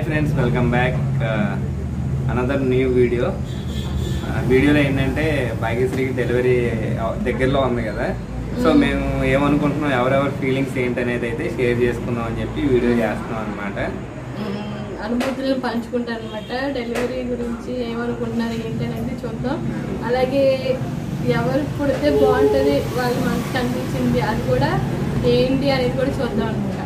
Hi friends, welcome back. Another new video. వీడియోలో ఏంటంటే భాగ్యశ్రీకి delivery దగ్గరలో ఉంది కదా, సో మేము ఏమనుకుంటున్నాం, ఎవరెవరి ఫీలింగ్స్ ఏంటనేది అయితే షేర్ చేసుకుందాం అని చెప్పి వీడియో చేస్తున్నాం అనమాట. అనుభూతులను పంచుకుంటాను అనమాట. డెలివరీ గురించి ఏమనుకుంటున్నారు ఏంటనేది చూద్దాం. అలాగే ఎవరు పుడితే బాగుంటుంది, వాళ్ళు మనకు కనిపించింది అది కూడా ఏంటి అనేది కూడా చూద్దాం అనమాట.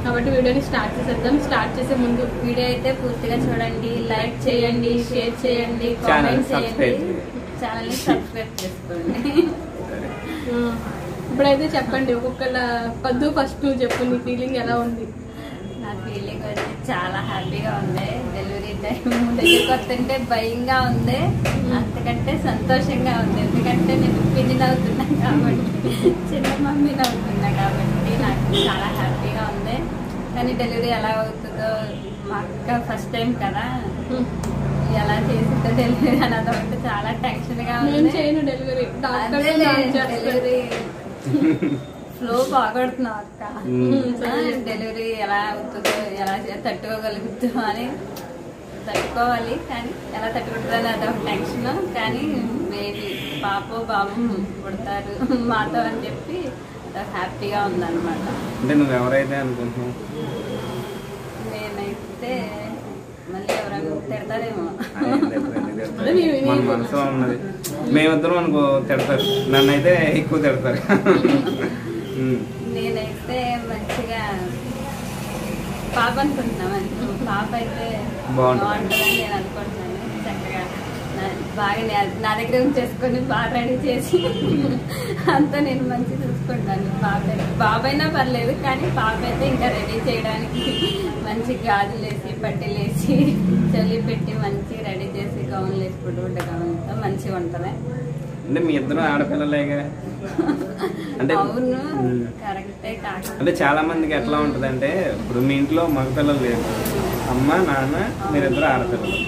కాబట్టి వీడియోని స్టార్ట్ చేసేద్దాం. స్టార్ట్ చేసే ముందు వీడియో అయితే పూర్తిగా చూడండి, లైక్ చేయండి, షేర్ చేయండి, కామెంట్ చేయండి, ఛానల్ ని సబ్స్క్రైబ్ చేసుకోండి. ఇప్పుడైతే చెప్పండి, ఒక్కొక్కళ్ళ పద్దు ఫస్ట్ చెప్పు, నీ ఫీలింగ్ ఎలా ఉంది? నా ఫీలింగ్ వచ్చి చాలా హ్యాపీగా ఉంది. డెలివరీ టైం దగ్గరికి వస్తుంటే భయంగా ఉంది, అంతకంటే సంతోషంగా ఉంది. ఎందుకంటే నేను పిన్ని అవుతున్నా కాబట్టి, చిన్న మమ్మీని అవుతున్నా కాబట్టి నాకు చాలా హ్యాపీగా ఉంది. కానీ డెలివరీ ఎలా అవుతుందో, మా అక్క ఫస్ట్ టైం కదా, ఎలా చేసిందో డెలివరీ అనేది ఒకటి చాలా టెన్షన్ గా ఉంది. డెలివరీ ఫ్లో బాగొడుతున్నావు అక్క, డెలివరీ ఎలా అవుతుందో, ఎలా తట్టుకోగలుగుతుందో అని తట్టుకోవాలి. కానీ ఎలా తట్టుకుంటుందని అదొక టెన్షన్. కానీ మేబీ పాప బాబు పుడతారు మాతో అని చెప్పి హ్యాపీగా ఉందన్నమాట. అంటే నువ్వు ఎవరైతే అనుకుంటున్నావు? నేనైతే మళ్ళీ ఎవరైనా తిడతారేమో, మన మనసులో ఉన్నది. మేమిద్దరం అనుకో తిడతారు, నన్ను అయితే ఎక్కువ తిడతారు. నేనైతే మంచిగా పాప అనుకుంటున్నాను. పాప అయితే బాగుంటుందని నేను అనుకుంటున్నాను. చక్కగా బాగా నా దగ్గర చేసుకొని బాగా రెడీ చేసి అంతా నేను మంచిగా చూసుకుంటాను. బాబైనా పర్లేదు, కానీ పాప అయితే ఇంకా రెడీ చేయడానికి మంచి గాజులు వేసి, పట్టీలు వేసి, చల్లి పెట్టి మంచిగా రెడీ చేసి, గౌన్లు వేసి, పుట్టుబుట్ట గౌన్తో మంచిగా ఉంటుంది. అంటే మీ ఇద్దరు ఆడపిల్లలేగా? అంటే అవును, కరెక్టే. అంటే చాలా మందికి ఎట్లా ఉంటది అంటే, ఇప్పుడు మీ ఇంట్లో మగపిల్లలు లేరు, అమ్మ నాన్న మీరిద్దరు ఆడపిల్లలు.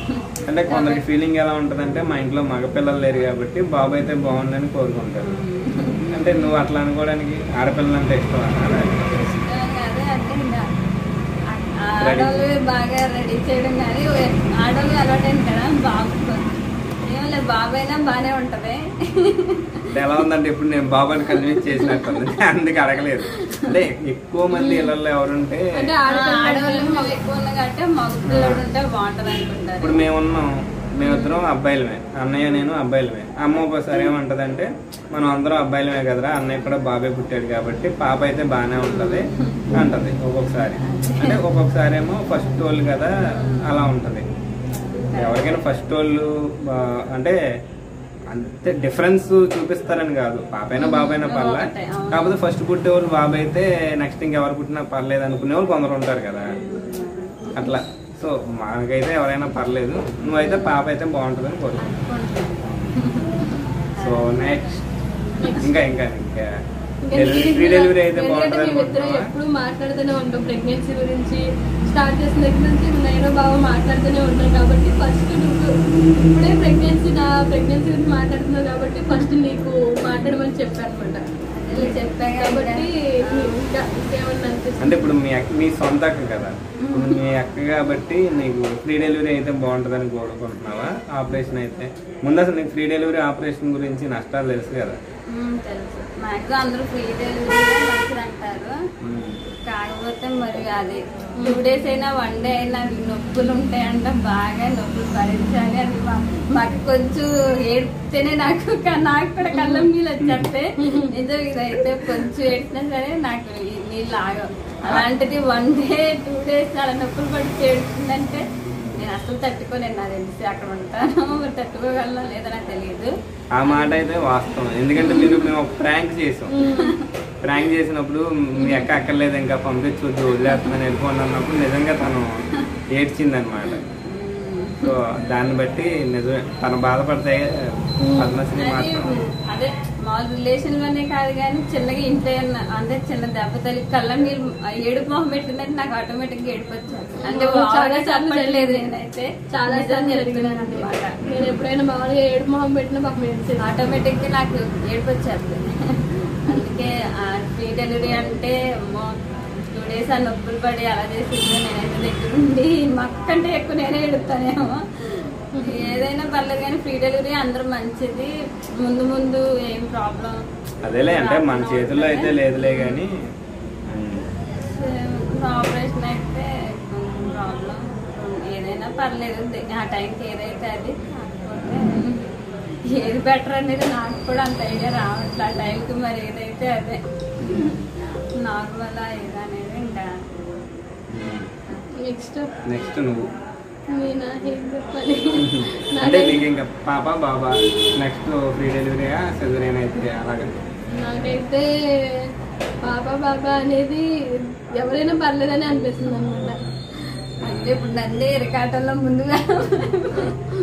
అంటే కొందరికి ఫీలింగ్ ఎలా ఉంటది అంటే, మా ఇంట్లో మగపిల్లలు లేరు కాబట్టి బాబు అయితే బాగుందని కోరుకుంటారు. అంటే నువ్వు అట్లా అనుకోవడానికి ఆడపిల్లలు అంటే ఇష్టం అన్నారా? ఆడవాళ్ళు బాగా రెడీ చేయడం, కానీ ఆడవాళ్ళు అలవాటైంది కదా బాబు. ఏమో బాబైనా బానే ఉంటది. ఎలా ఉందంటే, ఇప్పుడు నేను బాబాని కన్విన్స్ చేసినట్టు అందుకు అడగలేదు. అంటే ఎక్కువ మంది ఇళ్ళల్లో ఎవరుంటే ఆడవాళ్ళు ఎక్కువ ఉన్నాయి కాబట్టి మగ పిల్లడు ఉంటే బాగుంటది అనుకుంటారు. ఇప్పుడు మేమిద్దరం అబ్బాయిలమే, అన్నయ్య నేను అబ్బాయిలమే. అమ్మ ఒకసారి ఏమంటదంటే, మనం అందరం అబ్బాయిలమే కదరా, అన్నయ్య కూడా బాబే పుట్టాడు కాబట్టి పాప అయితే బాగానే ఉంటది అంటది ఒక్కొక్కసారి. అంటే ఒక్కొక్కసారి ఏమో ఫస్ట్ వాళ్ళు కదా అలా ఉంటది. ఎవరికైనా ఫస్ట్ వాళ్ళు అంటే అంతే డిఫరెన్స్ చూపిస్తారని కాదు, పాపైనా బాబైనా పర్లే. కాకపోతే ఫస్ట్ పుట్టే వాళ్ళు బాబు అయితే నెక్స్ట్ ఇంకెవరు పుట్టినా పర్లేదు అనుకునే వాళ్ళు కొందరు ఉంటారు కదా, అట్లా. సో మనకైతే ఎవరైనా పర్లేదు, నువ్వైతే పాప అయితే బాగుంటుందని కోరుకుంటున్నాను. సో నెక్స్ట్ ఇంకా ఇంకా ఇంకా ప్రీ డెలివరీ అయితే బాగుంటుంది. ఎప్పుడు మాట్లాడుతూనే ఉంటాం ప్రెగ్నెన్సీ గురించి. స్టార్ట్ చేసిన దగ్గర నుంచి నేను బాగా మాట్లాడుతూనే ఉంటాను కాబట్టి, ఫస్ట్ నువ్వు ఇప్పుడే నా ప్రెగ్నెన్సీ గురించి మాట్లాడుతున్నావు కాబట్టి ఫస్ట్ నీకు మాట్లాడమని చెప్పాను అనమాట. చెప్పాను కాబట్టి ఇంకేమన్నా అనిపిస్తుంది అంటే ఇప్పుడు మీ సొంత అక్క కదా, మీ అక్క కాబట్టి నీకు ఫ్రీ డెలివరీ అయితే బాగుంటుందని కోరుకుంటున్నావా? ఆపరేషన్ అయితే ముందు అసలు నీకు ఫ్రీ డెలివరీ ఆపరేషన్ గురించి నష్టాలు తెలుసు కదా? తెలుసు, మాక్సిమం అందరూ ఫ్రీ డెలివరీ మంచిది అంటారు. కాకపోతే మరి అది 2 days అయినా 1 day అయినా నొప్పులు ఉంటాయంట, బాగా నొప్పులు భరించాలి. అది మాకు కొంచెం ఏడ్తేనే నాకు కూడా కళ్ళ నీళ్ళు వచ్చేస్తే, నిజం ఇదైతే కొంచెం ఏడ్చినా సరే నాకు నీళ్ళు ఆగవు. అలాంటిది 1 day 2 days అలా నొప్పులు పడి ఏడుతుందంటే నేను అసలు తట్టుకోలేను. నాకు తెలిసి అక్కడ ఉంటాను, మరి తట్టుకోగలనో లేదో నాకు తెలియదు. ఆ మాట అయితే వాస్తవం. ఎందుకంటే మేము ఒక ప్రాంక్ చేసాం. ప్రాంక్ చేసినప్పుడు మీ అక్క అక్కర్లేదు ఇంకా పంపించవద్దు, వదిలేస్తుందని వెళ్ళిపోండి అన్నప్పుడు నిజంగా తను ఏడ్చింది అనమాట. సో దాన్ని బట్టి నిజమే తను బాధపడితే పద్మశ్రీ మాత్రం అదే మామూలు రిలేషన్ లోనే కాదు, కానీ చిన్నగా ఇంట్లో అంటే చిన్న దెబ్బ తల్లి కళ్ళ మీరు ఏడుపు మొహం పెట్టిందంటే నాకు ఆటోమేటిక్ గా ఏడుపు వచ్చాను. అంటే బాగా చెప్పట్లేదు, నేనైతే చాలా చెప్తున్నాను అనమాట. నేను ఎప్పుడైనా మామూలుగా ఏడుపు మొహం పెట్టినా ఆటోమేటిక్ గా నాకు ఏడుపు వచ్చేస్తుంది. అందుకే ఫ్రీ డెలివరీ అంటే 2 days ఆ నొప్పులు పడి అలా చేసి నేనైతే దగ్గర ఉండి మా అక్క కంటే ఎక్కువ నేనే ఎడుతానేమో. ఏదైనా పర్లేదు కానీ ఫ్రీ డెలివరీ అందరూ మంచిది. ముందు ముందు ఏం ప్రాబ్లం అదేలే, అంటే మన చేతుల్లో అయితే లేదులే కానీ ఆపరేషన్ అయితే ప్రాబ్లం. ఏదైనా పర్లేదు, ఆ టైంకి ఏదైతే అది. కాకపోతే ఏది బెటర్ అనేది నాకు కూడా అంత ఐడియా రావట్లే ఆ టైంకి. మరి ఏదైతే అదే నార్మల్ ఏదనేది ఇంకా నెక్స్ట్ నువ్వు నేనా ఏం చెప్పాలి? అంటే నీకు ఇంకా పాప బాబా నెక్స్ట్ ఫ్రీ డెలివరీగా సిజేరియన్ అయితే అలాగే? నాకైతే పాప బాబా అనేది ఎవరైనా పర్లేదని అనిపిస్తుంది అనమాట. అంటే ఇప్పుడు నన్ను ఎరకాటంలో ముందుగా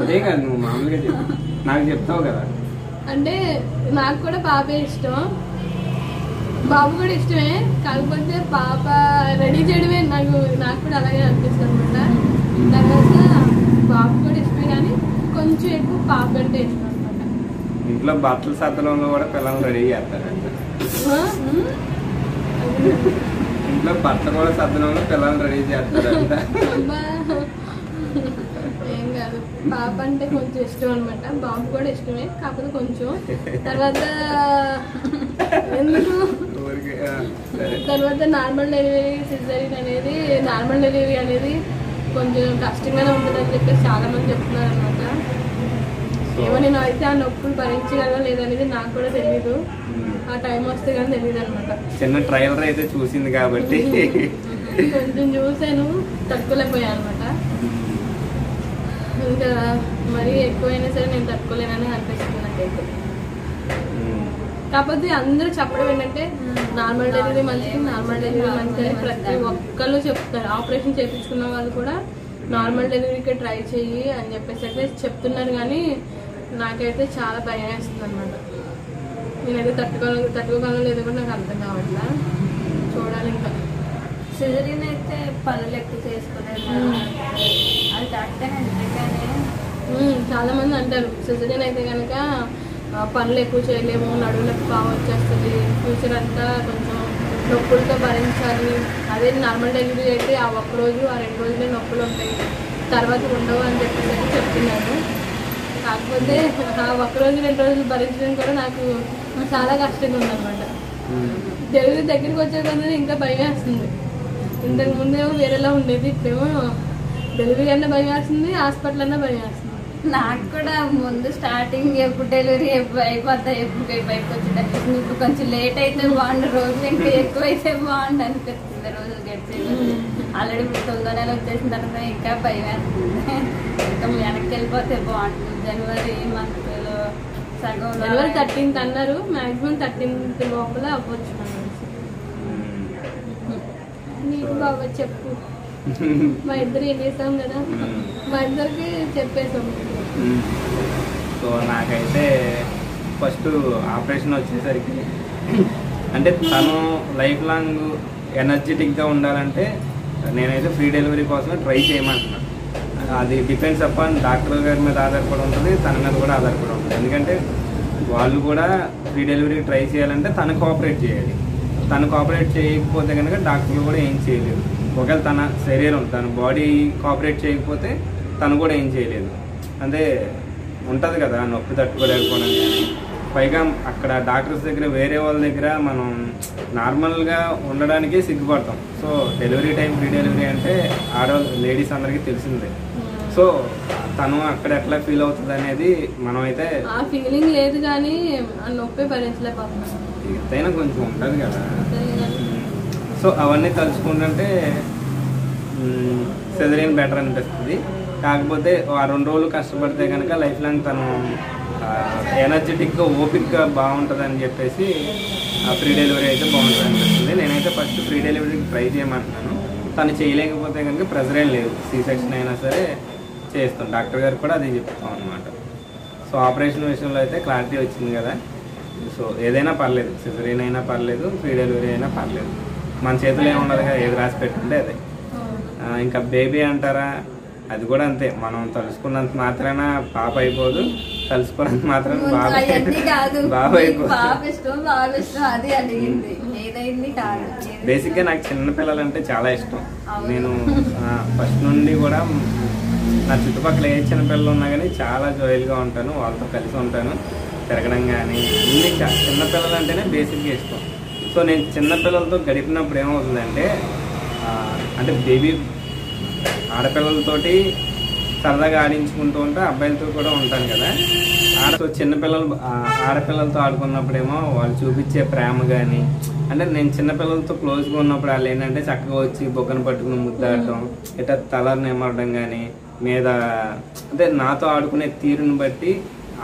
అదే కాదు, నువ్వు మామూలుగా చెప్పు, నాకు చెప్తావు కదా. అంటే నాకు కూడా పాపే ఇష్టం, బాబు కూడా ఇష్టమే. కాకపోతే పాప రెడీ చేయడమే నాకు కూడా అలాగే అనిపిస్తుంది అనమాట. తర్వాత బాబు కూడా ఇష్టమే కానీ కొంచెం ఎక్కువ పాప అంటే ఇష్టం అనమాట. ఇంట్లో బట్టల సత్తలంలో కూడా పిల్లలు రెడీ చేస్తారంట. ఇంట్లో బట్టలు కూడా సత్తలంలో పిల్లలు రెడీ చేస్తారంట. ఏం కాదు, పాప అంటే కొంచెం ఇష్టం అనమాట. బాబు కూడా ఇష్టమే, కాకపోతే కొంచెం. తర్వాత ఎందుకు తర్వాత నార్మల్ డెలివరీ సిజేరియన్ అనేది నార్మల్ డెలివరీ అనేది కొంచెం కష్టంగానే ఉంటుందని చెప్పేసి చాలా మంది చెప్తున్నారు అనమాట. ఏమో నేను అయితే ఆ నొప్పులు భరించగలరా లేదనేది నాకు కూడా తెలీదు. ఆ టైం వస్తే కానీ తెలియదు అనమాట. చిన్న ట్రైలర్ అయితే చూసింది కాబట్టి కొంచెం చూసాను, తట్టుకోలేకపోయాను అనమాట. ఇంకా మరీ ఎక్కువైనా సరే నేను తట్టుకోలేనని అనిపిస్తుంది నాకైతే. కాకపోతే అందరూ చెప్పడం ఏంటంటే నార్మల్ డెలివరీ మంచిది, నార్మల్ డెలివరీ మంచిది ప్రతి ఒక్కళ్ళు చెప్తారు. ఆపరేషన్ చేయించుకున్న వాళ్ళు కూడా నార్మల్ డెలివరీకి ట్రై చెయ్యి అని చెప్పేసి అయితే చెప్తున్నారు. కానీ నాకైతే చాలా భయం వేస్తుంది అనమాట. నేనైతే తట్టుకోగలను లేదో కూడా నాకు అర్థం కావట్లా. చూడాలి ఇంకా. సిజేరియన్ అయితే పనులు ఎక్కువ చేసుకోలేదు, అది కరెక్టేనండి. కానీ చాలా మంది అంటారు సిజేరియన్ అయితే కనుక పనులు ఎక్కువ చేయలేము, నడువులకు బాగా వచ్చేస్తుంది, ఫ్యూచర్ అంతా కొంచెం నొప్పులతో భరించాలి. అదే నార్మల్ డెలివరీ అయితే ఆ ఒక్కరోజు ఆ 2 రోజులే నొప్పులు ఉంటాయి, తర్వాత ఉండవు అని చెప్పేసి చెప్తున్నాను. కాకపోతే ఆ ఒక్కరోజు 2 రోజులు భరించడం కూడా నాకు చాలా కష్టంగా ఉందన్నమాట. డెలివరీ దగ్గరికి వచ్చే కొంచెం ఇంకా భయం వేస్తుంది. ఇంతకు ముందేమో వేరేలా ఉండేది, ఇప్పుడేమో డెలివరీ అన్నా భయం వేస్తుంది, హాస్పిటల్ అన్నా భయం వేస్తుంది. నాకు కూడా ముందు స్టార్టింగ్ ఎప్పుడు డెలివరీ అయిపోతాయి, ఎప్పుడు బయటకు వచ్చేటప్పుడు ఇప్పుడు కొంచెం లేట్ అయితే బాగుండు, రోజులు ఇంకా ఎక్కువ అయితే బాగుండు అనిపిస్తుంది. రోజులు గడిచేది ఆల్రెడీ ఇప్పుడు 9వ నెల వచ్చేసిన తర్వాత ఇంకా భయం వేస్తుంది. ఇంకా వెనక్కి వెళ్ళిపోతే బాగుంటుంది. జనవరి మంత్లో సగం జనవరి 13th అన్నారు, మాక్సిమం 13th లోపల అవ్వచ్చు. నీకు బాబా చెప్పు, మా ఇద్దరు ఏం చేసాం కదా, మా ఇద్దరికి చెప్పేసాం. సో నాకైతే ఫస్ట్ ఆపరేషన్ వచ్చేసరికి అంటే తను లైఫ్ లాంగ్ ఎనర్జెటిక్గా ఉండాలంటే నేనైతే ఫ్రీ డెలివరీ కోసమే ట్రై చేయమంటున్నాను. అది డిపెండ్స్ అపాన్ డాక్టర్ గారి మీద ఆధారపడి ఉంటుంది, తన మీద కూడా ఆధారపడి ఉంటుంది. ఎందుకంటే వాళ్ళు కూడా ఫ్రీ డెలివరీ ట్రై చేయాలంటే తను కోఆపరేట్ చేయాలి. తను కోఆపరేట్ చేయకపోతే కనుక డాక్టర్లు కూడా ఏం చేయలేదు. ఒకవేళ తన శరీరం తన బాడీ కోఆపరేట్ చేయకపోతే తను కూడా ఏం చేయలేదు. అంటే ఉంటుంది కదా నొప్పి తట్టుకోలేకపోవడం. కానీ పైగా అక్కడ డాక్టర్స్ దగ్గర వేరే వాళ్ళ దగ్గర మనం నార్మల్గా ఉండడానికే సిగ్గుపడతాం. So delivery time free delivery అంటే ఆడవాళ్ళు లేడీస్ అందరికీ తెలిసిందే. సో తను అక్కడ ఎట్లా ఫీల్ అవుతుంది అనేది మనం అయితే ఆ ఫీలింగ్ లేదు, కానీ ఆ నొప్పి భరించలేకపోతున్నాం. ఎంతైనా కొంచెం ఉంటుంది కదా. సో అవన్నీ తలుచుకుంటుంటే సిజేరియన్ బెటర్ అనిపిస్తుంది. కాకపోతే ఆ 2 రోజులు కష్టపడితే కనుక లైఫ్ లాంగ్ తను ఎనర్జెటిక్గా ఓపిక్గా బాగుంటుంది అని చెప్పేసి ఆ ఫ్రీ డెలివరీ అయితే బాగుంటుంది అనిపిస్తుంది. నేనైతే ఫస్ట్ ఫ్రీ డెలివరీకి ట్రై చేయమంటున్నాను. తను చేయలేకపోతే కనుక ప్రెజర్ ఏం లేదు, C-సెక్షన్ అయినా సరే చేస్తాం. డాక్టర్ గారు కూడా అది చెప్తాం అనమాట. సో ఆపరేషన్ విషయంలో అయితే క్లారిటీ వచ్చింది కదా. సో ఏదైనా పర్లేదు, సిజేరియన్ అయినా పర్లేదు, ఫ్రీ డెలివరీ అయినా పర్లేదు. మన చేతిలో ఏముండదు కదా, ఏది రాసి పెట్టుంటే అదే. ఇంకా బేబీ అంటారా, అది కూడా అంతే, మనం తలుసుకున్నంత మాత్రాన పాప అయిపోదు, తలుసుకున్నంత మాత్రాన బాబా బేసిక్గా నాకు చిన్న పిల్లలంటే చాలా ఇష్టం. నేను ఫస్ట్ నుండి కూడా నా చుట్టుపక్కల ఏ చిన్న పిల్లలు ఉన్నా కానీ చాలా జాయిల్గా ఉంటాను, వాళ్ళతో కలిసి ఉంటాను, తిరగడం కానీ అన్ని. చిన్నపిల్లలు అంటేనే బేసిక్గా ఇష్టం. సో నేను చిన్నపిల్లలతో గడిపినప్పుడు ఏమవుతుందంటే, అంటే బేబీ ఆడపిల్లలతోటి సరదాగా ఆడించుకుంటూ ఉంటే అబ్బాయిలతో కూడా ఉంటాను కదా. చిన్నపిల్లలు ఆడపిల్లలతో ఆడుకున్నప్పుడేమో వాళ్ళు చూపించే ప్రేమ కానీ, అంటే నేను చిన్నపిల్లలతో క్లోజ్గా ఉన్నప్పుడు వాళ్ళు ఏంటంటే చక్కగా వచ్చి బొగ్గను పట్టుకుని ముద్దాడటం, ఇట్లా తలని నిమ్మరడం కానీ మీద, అంటే నాతో ఆడుకునే తీరుని బట్టి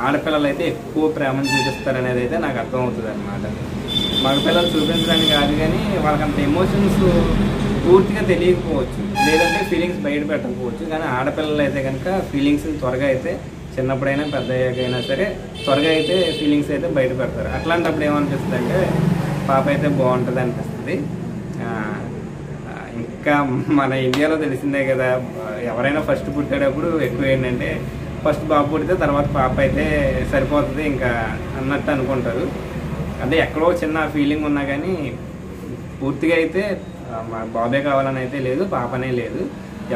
ఆడపిల్లలు అయితే ఎక్కువ ప్రేమను చూపిస్తారనేది అయితే నాకు అర్థమవుతుంది అనమాట. మగపిల్లలు చూపించడానికి కాదు కానీ వాళ్ళకి అంత ఎమోషన్స్ పూర్తిగా తెలియకపోవచ్చు, లేదంటే ఫీలింగ్స్ బయట పెట్టకపోవచ్చు. కానీ ఆడపిల్లలు అయితే కనుక ఫీలింగ్స్ని త్వరగా అయితే చిన్నప్పుడైనా పెద్ద అయ్యాకైనా సరే త్వరగా అయితే ఫీలింగ్స్ అయితే బయట పెడతారు. అట్లాంటప్పుడు ఏమనిపిస్తుంది అంటే పాప అయితే బాగుంటుంది అనిపిస్తుంది. ఇంకా మన ఇండియాలో తెలిసిందే కదా, ఎవరైనా ఫస్ట్ పుట్టేటప్పుడు ఎక్కువ ఏంటంటే ఫస్ట్ బాబు పుడితే తర్వాత పాప అయితే సరిపోతుంది ఇంకా అన్నట్టు అనుకుంటారు. అంటే ఎక్కడో చిన్న ఫీలింగ్ ఉన్నా కానీ పూర్తిగా అయితే మా బాబే కావాలని అయితే లేదు, పాపనే లేదు.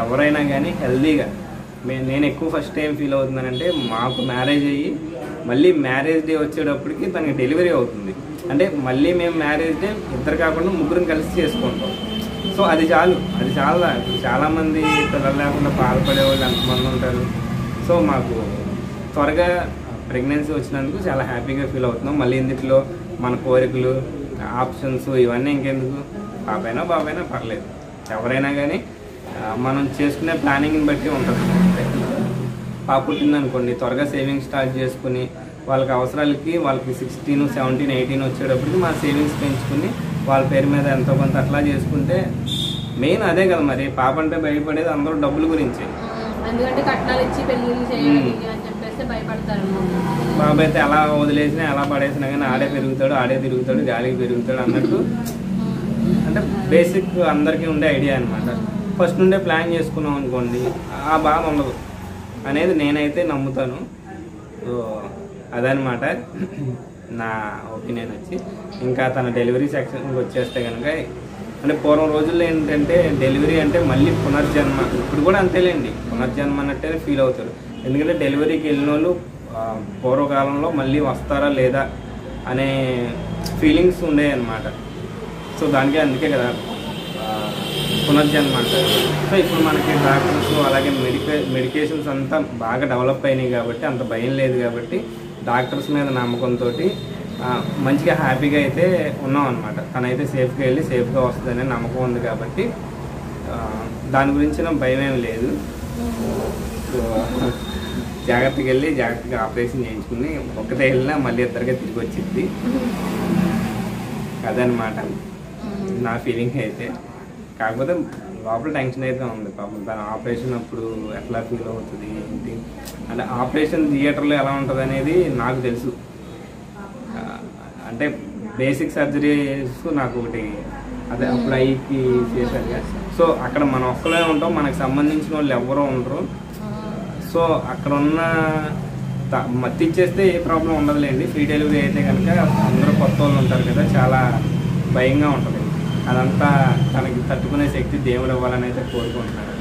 ఎవరైనా కానీ హెల్దీగా, నేను ఎక్కువ ఫస్ట్ టైం ఫీల్ అవుతున్నానంటే మాకు మ్యారేజ్ అయ్యి మళ్ళీ మ్యారేజ్ డే వచ్చేటప్పటికి తనకి డెలివరీ అవుతుంది. అంటే మళ్ళీ మేము మ్యారేజ్ డే ఇద్దరు కాకుండా ముగ్గురం కలిసి చేసుకుంటాం. సో అది చాలు, అది చాలా. చాలామంది పిల్లలు లేకుండా బాధపడే వాళ్ళు ఎంతమంది ఉంటారు. సో మాకు త్వరగా ప్రెగ్నెన్సీ వచ్చినందుకు చాలా హ్యాపీగా ఫీల్ అవుతున్నాం. మళ్ళీ ఇందులో మన కోరికలు, ఆప్షన్స్ ఇవన్నీ ఇంకెందుకు, పాపైనా బాబైనా పర్లేదు, ఎవరైనా కానీ మనం చేసుకునే ప్లానింగ్ని బట్టి ఉంటుంది. పాప పుట్టిందనుకోండి త్వరగా సేవింగ్స్ స్టార్ట్ చేసుకుని వాళ్ళకి అవసరాలకి వాళ్ళకి 16, 17, 18 వచ్చేటప్పటికి మా సేవింగ్స్ పెంచుకుని వాళ్ళ పేరు మీద ఎంతో కొంత అట్లా చేసుకుంటే మెయిన్ అదే కదా. మరి పాప అంటే భయపడేది అందరూ డబ్బుల గురించి, ఎందుకంటే కట్నాలు ఇచ్చి పెళ్లి చేయాలి అని చెప్పేసి భయపడతారు. బాబు అయితే అలా వదిలేసినా అలా పడేసినా కానీ ఆడే పెరుగుతాడు, ఆడే తిరుగుతాడు, గాలికి పెరుగుతాడు అన్నట్టు. అంటే బేసిక్ అందరికీ ఉండే ఐడియా అనమాట. ఫస్ట్ నుండే ప్లాన్ చేసుకున్నాం అనుకోండి ఆ బాధ ఉండదు అనేది నేనైతే నమ్ముతాను. సో అదనమాట నా ఒపీనియన్ వచ్చి. ఇంకా తన డెలివరీ సెక్షన్కి వచ్చేస్తే కనుక, అంటే పూర్వం రోజుల్లో ఏంటంటే డెలివరీ అంటే మళ్ళీ పునర్జన్మ, ఇప్పుడు కూడా అంతేలేండి, పునర్జన్మ అన్నట్టే ఫీల్ అవుతారు. ఎందుకంటే డెలివరీకి వెళ్ళిన వాళ్ళు పూర్వకాలంలో మళ్ళీ వస్తారా లేదా అనే ఫీలింగ్స్ ఉండేవి అన్నమాట. సో దానికే అందుకే కదా పునర్జన్మ అంటారు. సో ఇప్పుడు మనకి డాక్టర్స్ అలాగే మెడికేషన్స్ అంతా బాగా డెవలప్ అయినాయి కాబట్టి అంత భయం లేదు కాబట్టి డాక్టర్స్ మీద నమ్మకంతో మంచిగా హ్యాపీగా అయితే ఉన్నాం అనమాట. తనైతే సేఫ్గా వెళ్ళి సేఫ్గా వస్తుందనే నమ్మకం ఉంది కాబట్టి దాని గురించి భయం ఏమి లేదు. సో జాగ్రత్తగా వెళ్ళి జాగ్రత్తగా ఆపరేషన్ చేయించుకుని ఒక్కతే వెళ్ళినా మళ్ళీ ఇద్దరిగా తిరిగి వచ్చింది. అదనమాట నా ఫీలింగ్ అయితే. కాకపోతే లోపల టెన్షన్ అయితే ఉంది పాపం. తన ఆపరేషన్ అప్పుడు ఎట్లా ఫీల్ అవుతుంది ఏంటి అంటే, ఆపరేషన్ థియేటర్లో ఎలా ఉంటుంది అనేది నాకు తెలుసు. అంటే బేసిక్ సర్జరీస్ నాకు ఒకటి అదే అప్పుడు ఐకి చేశారు కదా. సో అక్కడ మనం ఒక్కలే ఉంటాం, మనకు సంబంధించిన వాళ్ళు ఎవరో ఉండరు. సో అక్కడ ఉన్న మత్తిచ్చేస్తే ఏ ప్రాబ్లం ఉండదులేండి. ఫ్రీ డెలివరీ అయితే కనుక అందరూ కొత్త వాళ్ళు ఉంటారు కదా, చాలా భయంగా ఉంటుంది. అదంతా తనకి తట్టుకునే శక్తి దేవుడు ఇవ్వాలని అయితే కోరుకుంటున్నాను.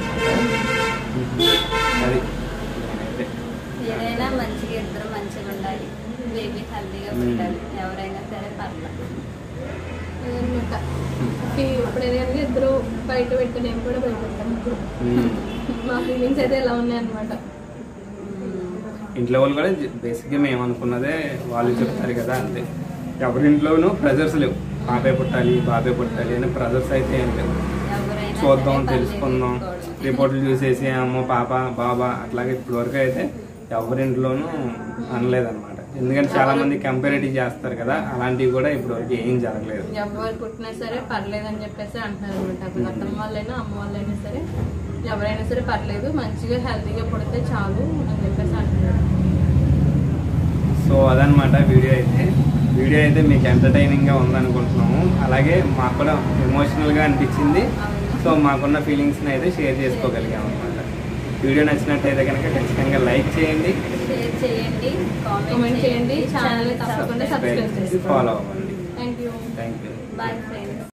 అది ఏదైనా మంచిగా ఇద్దరు మంచిగా ఉండాలి, బేబీ హెల్తీగా ఉండాలి, ఎవరైనా సరే పర్లేదు. ఇప్పుడు ఏదైనా ఇద్దరు బయట పెట్టి నేను కూడా భయపడతాను. ఇప్పుడు మా ఫీలింగ్స్ అయితే ఎలా ఉన్నాయన్నమాట. ఇంట్లో వాళ్ళు కూడా బేసిక్గా మేము అనుకున్నదే వాళ్ళు చెప్తారు కదా, అంతే. ఎవరింట్లోనూ ప్రెజర్స్ లేవు, బాబే పుట్టాలి బాబే పుట్టాలి అని ప్రెజర్స్ అయితే ఏం లేవు. చూద్దాం, తెలుసుకుందాం, రిపోర్ట్లు చూసేసి అమ్మో పాప బాబా అట్లాగే ఇప్పటి వరకు అయితే ఎవరింట్లోనూ అనలేదన్నమాట. ఎందుకంటే చాలా మంది కంపారిటివ్ చేస్తారు కదా, అలాంటివి కూడా ఇప్పటి వరకు ఏం జరగలేదు. ఎవరు పుట్టినా సరే పర్లేదు అని చెప్పేసి అంటున్నారు అనమాట. అప్పుడు అత్తమ్మ వాళ్ళైనా అమ్మ వాళ్ళైనా సరే ఎవరైనా సరే పర్లేదు, మంచిగా హెల్తీగా పుడితే చాలు అని చెప్పేసి అంటున్నారు. సో అదనమాట వీడియో అయితే మీకు ఎంటర్టైనింగ్గా ఉందనుకుంటున్నాము. అలాగే మాకు కూడా ఎమోషనల్గా అనిపించింది. సో మాకున్న ఫీలింగ్స్ని అయితే షేర్ చేసుకోగలిగాము అనమాట. వీడియో నచ్చినట్టయితే కనుక ఖచ్చితంగా లైక్ చేయండి, షేర్ చేయండి, కామెంట్ చేయండి, ఛానల్ తప్పకుండా సబ్స్క్రైబ్ చేసుకోండి. ఫాలో అవ్వండి. Thank you. Thank you. Bye friends.